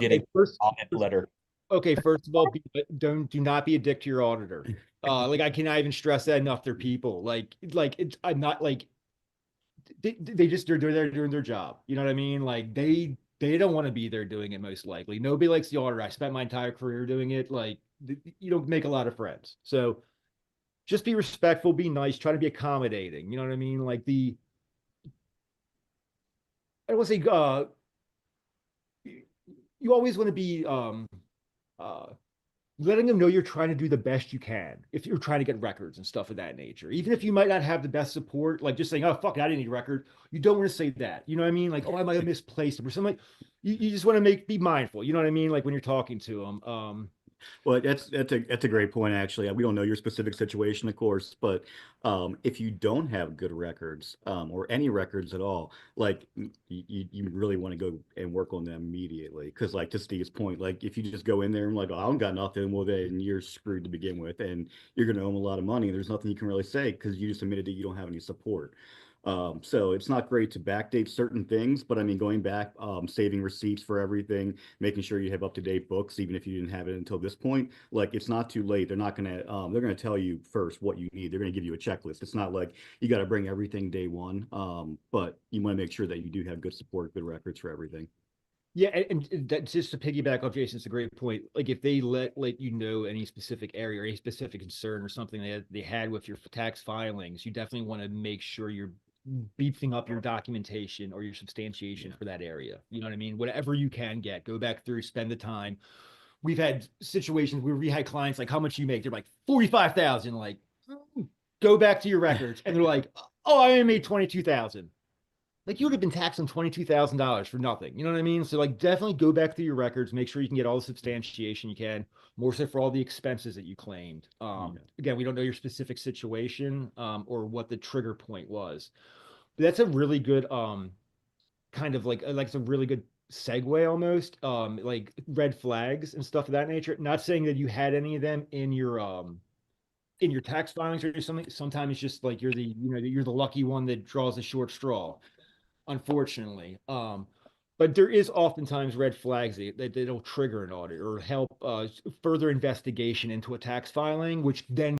get a First, audit letter. okay, first of all, do not be a dick to your auditor. Like I cannot even stress that enough. They're people. I'm not like they're doing their job. You know what I mean? Like they don't want to be there doing it most likely. Nobody likes the auditor. I spent my entire career doing it. Like you don't make a lot of friends. So just be respectful, be nice, try to be accommodating. You know what I mean? Like I don't want to say you always want to be uh letting them know you're trying to do the best you can if you're trying to get records and stuff of that nature. Even if you might not have the best support, like just saying, oh, fuck, I didn't need a record. You don't want to say that. You know what I mean? Like, oh, I might have misplaced them or something. Like, you just want to be mindful. You know what I mean? Like when you're talking to them. Well, that's a great point, actually. We don't know your specific situation, of course, but if you don't have good records, or any records at all, like you really want to go and work on them immediately. Because, like to Steve's point, like if you just go in there and like, oh, I don't got nothing, well then you're screwed to begin with, and you're going to owe them a lot of money. There's nothing you can really say because you just admitted that you don't have any support. So it's not great to backdate certain things, but I mean, going back, saving receipts for everything, making sure you have up-to-date books, even if you didn't have it until this point, like it's not too late. They're gonna tell you first what you need. They're gonna give you a checklist. It's not like you got to bring everything day one, but you want to make sure that you do have good support, good records for everything. Yeah, and that, just to piggyback off Jason, it's a great point. Like if they let you know any specific area or any specific concern or something that they had with your tax filings, you definitely want to make sure you're beefing up your documentation or your substantiation Yeah. for that area. You know what I mean? Whatever you can get, go back through, spend the time. We've had situations where we had clients like, how much you make? They're like 45,000. Like, go back to your records, and they're like, oh, I only made 22,000. Like you would have been taxed on $22,000 for nothing. You know what I mean? So like definitely go back through your records, make sure you can get all the substantiation you can, more so for all the expenses that you claimed. Yeah. Again, we don't know your specific situation or what the trigger point was. But that's a really good kind of like it's a really good segue almost. Like red flags and stuff of that nature. Not saying that you had any of them in your tax filings or something. Sometimes it's just like you're the lucky one that draws the short straw, unfortunately. But there is oftentimes red flags that'll trigger an audit or help further investigation into a tax filing, which then